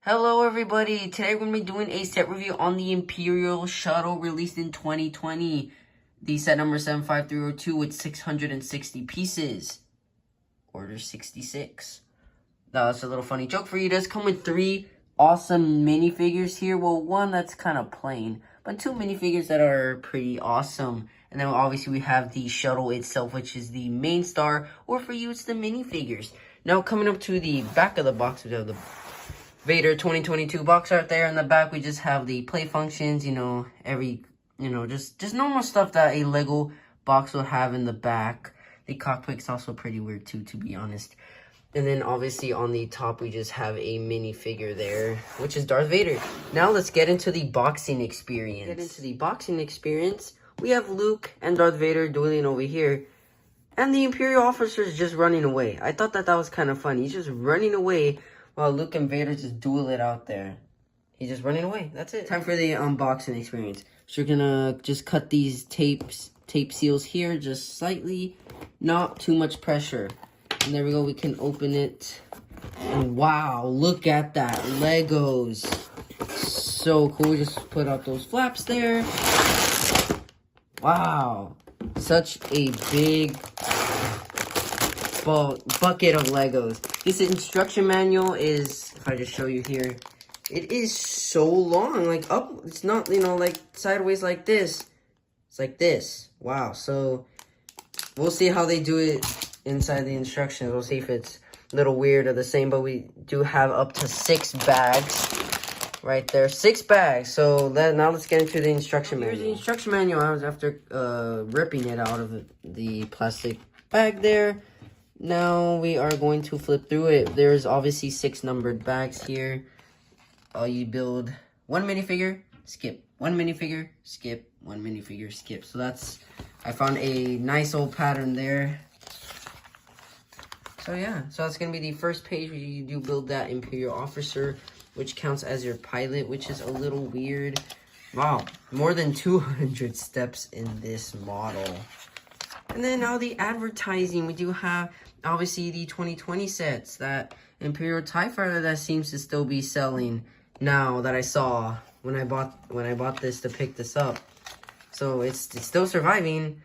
Hello everybody, today we're going to be doing a set review on the Imperial Shuttle released in 2020. The set number 75302 with 660 pieces. Order 66. Now that's a little funny joke for you. It does come with 3 awesome minifigures here. Well, one that's kind of plain, but 2 minifigures that are pretty awesome. And then obviously we have the shuttle itself, which is the main star, or for you it's the minifigures. Now coming up to the back of the box, we have the Vader 2022 box art there. In the back, we just have the play functions, just normal stuff that a Lego box will have in the back. The cockpit's also pretty weird too, to be honest. And then obviously on the top, we just have a minifigure there, which is Darth Vader. Now let's get into the boxing experience. We have Luke and Darth Vader dueling over here. And the Imperial officer is just running away. I thought that was kind of funny. He's just running away while Luke and Vader just duel it out there. He's just running away. That's it. Time for the unboxing experience. So you're gonna just cut these tape seals here, just slightly, not too much pressure. And there we go. We can open it. And wow, look at that. Legos. So cool. We just put out those flaps there. Wow. Such a big bucket of Legos. This instruction manual is, if I just show you here, it is so long. Like up, it's not, like sideways like this. It's like this. Wow. So we'll see how they do it inside the instructions. We'll see if it's a little weird or the same, but we do have up to 6 bags right there. 6 bags. So now let's get into the instruction manual. Here's the instruction manual. I was after ripping it out of the plastic bag there. Now we are going to flip through it. There's obviously 6 numbered bags here. You build 1 minifigure, skip. 1 minifigure, skip. 1 minifigure, skip. So I found a nice old pattern there. So yeah, so that's going to be the first page where you do build that Imperial officer, which counts as your pilot, which is a little weird. Wow, more than 200 steps in this model. And then now the advertising, we do have obviously the 2020 sets, that Imperial TIE Fighter that seems to still be selling now that I saw when I bought this to pick this up. So it's still surviving.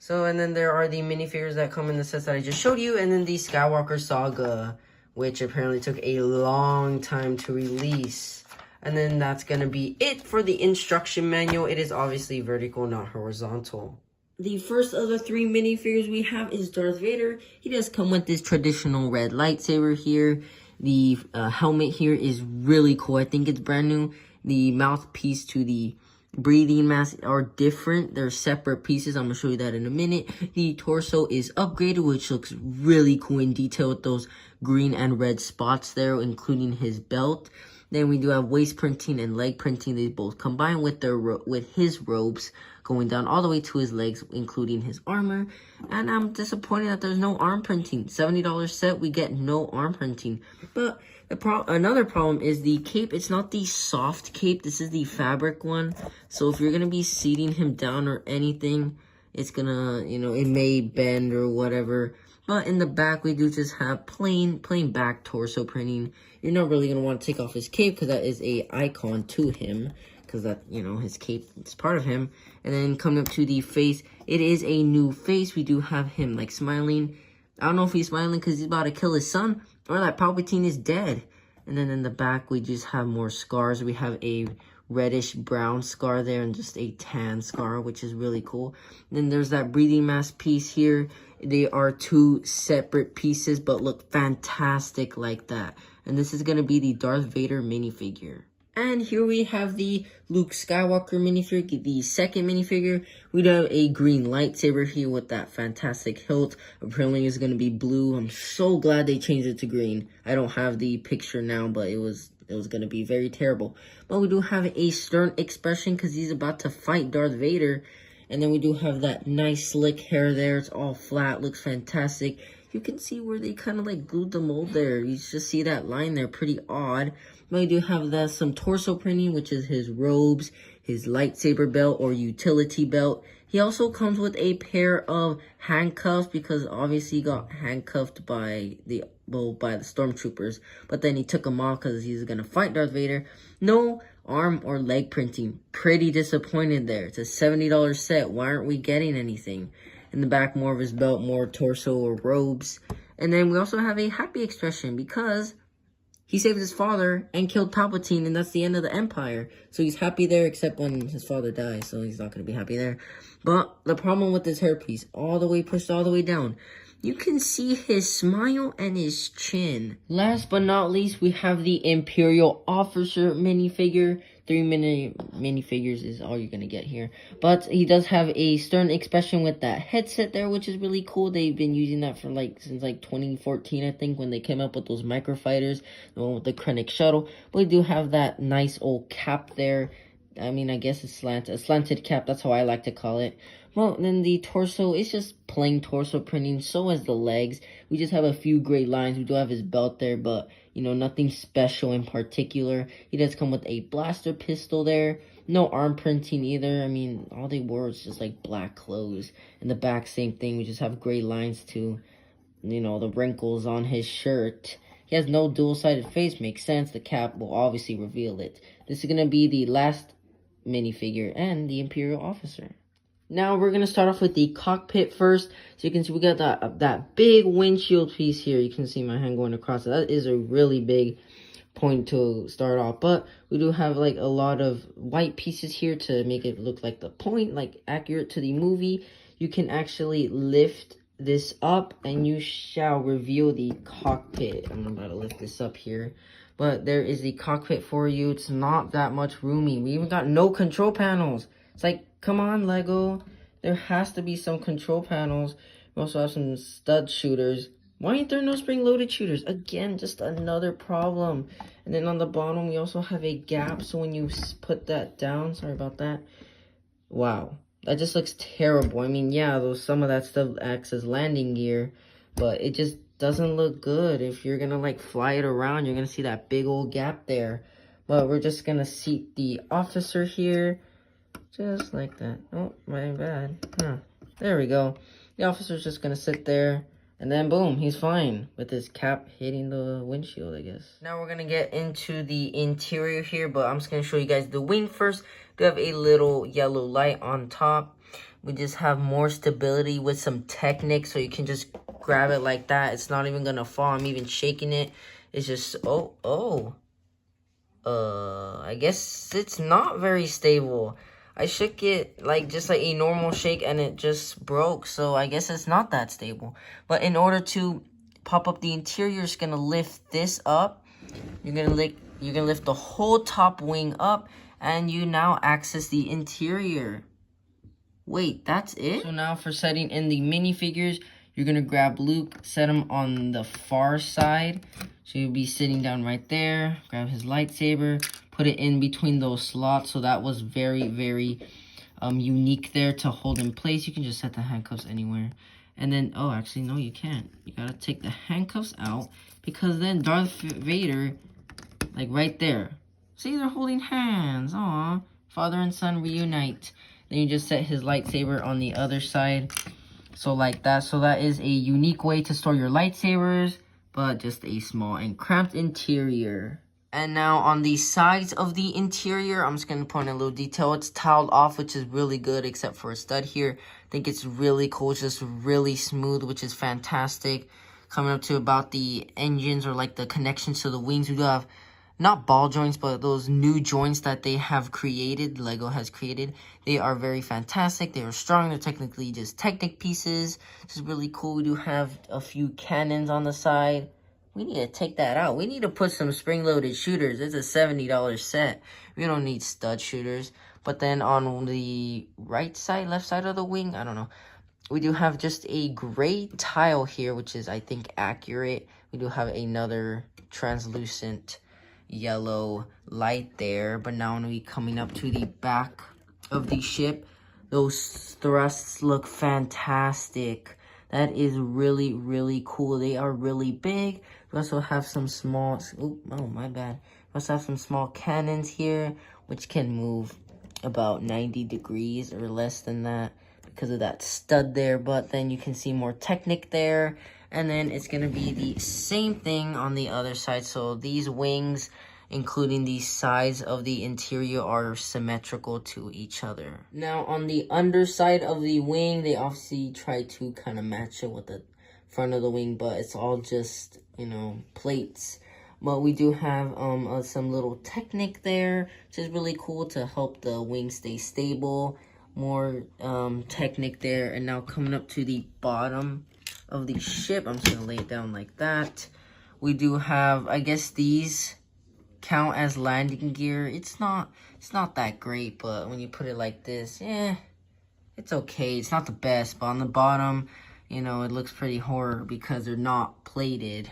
So, and then there are the minifigures that come in the sets that I just showed you, and then the Skywalker Saga, which apparently took a long time to release. And then that's gonna be it for the instruction manual. It is obviously vertical, not horizontal. The first of the 3 minifigures we have is Darth Vader. He does come with this traditional red lightsaber here. The helmet here is really cool. I think it's brand new. The mouthpiece to the breathing mask are different. They're separate pieces. I'm going to show you that in a minute. The torso is upgraded, which looks really cool in detail with those green and red spots there, including his belt. Then we do have waist printing and leg printing. They both combine with his robes going down all the way to his legs, including his armor. And I'm disappointed that there's no arm printing. $70 set, we get no arm printing. But another problem is the cape. It's not the soft cape. This is the fabric one. So if you're going to be seating him down or anything, it's going to, it may bend or whatever. But in the back, we do just have plain back torso printing. You're not really going to want to take off his cape because that is a icon to him. Because that, his cape is part of him. And then coming up to the face, it is a new face. We do have him, smiling. I don't know if he's smiling because he's about to kill his son, or that Palpatine is dead. And then in the back, we just have more scars. We have a reddish-brown scar there and just a tan scar, which is really cool. And then there's that breathing mask piece here. They are 2 separate pieces, but look fantastic like that. And this is going to be the Darth Vader minifigure. And here we have the Luke Skywalker minifigure, the second minifigure. We have a green lightsaber here with that fantastic hilt. Apparently it's going to be blue. I'm so glad they changed it to green. I don't have the picture now, but it was going to be very terrible. But we do have a stern expression because he's about to fight Darth Vader. And then we do have that nice slick hair there. It's all flat, looks fantastic. you can see where they kind of like glued the mold there. You just see that line there, pretty odd. But I do have some torso printing, which is his robes, his lightsaber belt or utility belt. He also comes with a pair of handcuffs because obviously he got handcuffed by the stormtroopers. But then he took them off because he's going to fight Darth Vader. No arm or leg printing. Pretty disappointed there. It's a $70 set. Why aren't we getting anything? In the back, more of his belt, more torso or robes. And then we also have a happy expression because he saved his father and killed Palpatine, and that's the end of the Empire. So he's happy there, except when his father dies, so he's not going to be happy there. But the problem with this hairpiece, all the way pushed all the way down, you can see his smile and his chin. Last but not least, we have the Imperial Officer minifigure. 3 minifigures is all you're going to get here. But he does have a stern expression with that headset there, which is really cool. They've been using that for since 2014, I think, when they came up with those microfighters, the one with the Krennic Shuttle. But we do have that nice old cap there. I mean, I guess it's a slanted cap. That's how I like to call it. Well, then the torso is just plain torso printing. So is the legs. We just have a few gray lines. We do have his belt there, but, you know, nothing special in particular. He does come with a blaster pistol there. No arm printing either. I mean, all they wore was just like black clothes. In the back, same thing. We just have gray lines to, you know, the wrinkles on his shirt. He has no dual-sided face. Makes sense. The cap will obviously reveal it. This is going to be the last minifigure and the Imperial Officer. Now we're going to start off with the cockpit first. So you can see we got that big windshield piece here. You can see my hand going across it. That is a really big point to start off. But we do have like a lot of white pieces here to make it look like the point, like accurate to the movie. You can actually lift this up and you shall reveal the cockpit. I'm about to lift this up here. But there is the cockpit for you. It's not that much roomy. We even got no control panels. It's like, come on, Lego. There has to be some control panels. We also have some stud shooters. Why ain't there no spring-loaded shooters? Again, just another problem. And then on the bottom, we also have a gap. So when you put that down, sorry about that. Wow, that just looks terrible. I mean, yeah, some of that stuff acts as landing gear. But it just doesn't look good. If you're going to, like, fly it around, you're going to see that big old gap there. But we're just going to seat the officer here. Just like that. Oh, my bad. Huh. There we go. The officer's just going to sit there. And then, boom, he's fine with his cap hitting the windshield, I guess. Now we're going to get into the interior here. But I'm just going to show you guys the wing first. We have a little yellow light on top. We just have more stability with some Technic. So you can just grab it like that. It's not even going to fall. I'm even shaking it. It's just, I guess it's not very stable. I shook it just like a normal shake and it just broke. So I guess it's not that stable. But in order to pop up the interior, you're just gonna lift this up. You're gonna lift the whole top wing up, and you now access the interior. Wait, that's it? So now for setting in the minifigures, you're gonna grab Luke, set him on the far side. So you'll be sitting down right there. Grab his lightsaber. Put it in between those slots. So that was very, very unique there to hold in place. You can just set the handcuffs anywhere. And then, oh, actually, no, you can't. You gotta take the handcuffs out, because then Darth Vader, like right there. See, they're holding hands. Aw, father and son reunite. Then you just set his lightsaber on the other side. So like that. So that is a unique way to store your lightsabers, but just a small and cramped interior. And now on the sides of the interior, I'm just going to point a little detail. It's tiled off, which is really good, except for a stud here. I think it's really cool. It's just really smooth, which is fantastic. Coming up to about the engines, or like the connections to the wings, we do have not ball joints, but those new joints that they have created, Lego has created. They are very fantastic. They are strong. They're technically just Technic pieces. This is really cool. We do have a few cannons on the side. We need to take that out. We need to put some spring-loaded shooters. It's a $70 set. We don't need stud shooters. But then on the right side, left side of the wing, I don't know. We do have just a gray tile here, which is, I think, accurate. We do have another translucent yellow light there. But now when we coming up to the back of the ship, those thrusts look fantastic. That is really, really cool. They are really big. We also have some small, oh, my bad. We also have some small cannons here, which can move about 90 degrees or less than that because of that stud there. But then you can see more Technic there. And then it's going to be the same thing on the other side. So these wings, including the sides of the interior, are symmetrical to each other. Now, on the underside of the wing, they obviously try to kind of match it with the front of the wing, but it's all just, you know, plates. But we do have some little Technic there, which is really cool to help the wing stay stable. More Technic there. And now coming up to the bottom of the ship, I'm just going to lay it down like that. We do have, I guess these count as landing gear. It's not that great, but when you put it like this, yeah, it's okay. It's not the best, but on the bottom, you know, it looks pretty horror because they're not plated,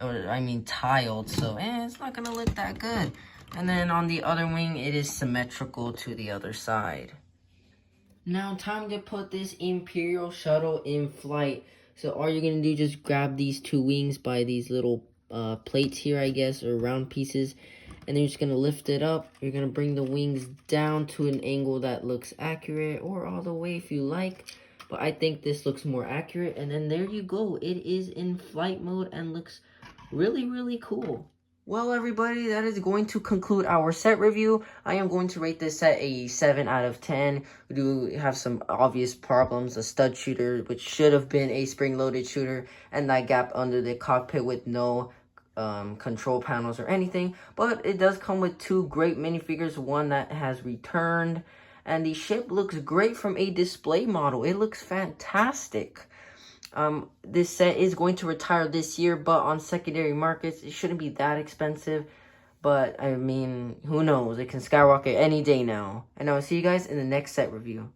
or I mean tiled, so it's not gonna look that good. And then on the other wing, it is symmetrical to the other side. Now time to put this Imperial shuttle in flight. So all you're gonna do, just grab these two wings by these little plates here, I guess, or round pieces, and then you're just gonna lift it up. You're gonna bring the wings down to an angle that looks accurate, or all the way if you like, but I think this looks more accurate. And then there you go, it is in flight mode and looks really, really cool. Well, everybody, that is going to conclude our set review. I am going to rate this set a 7 out of 10. We do have some obvious problems. A stud shooter, which should have been a spring-loaded shooter, and that gap under the cockpit with no control panels or anything. But it does come with two great minifigures, one that has returned, and the ship looks great from a display model. It looks fantastic. This set is going to retire this year, but on secondary markets, it shouldn't be that expensive. But, I mean, who knows? It can skyrocket any day now. And I will see you guys in the next set review.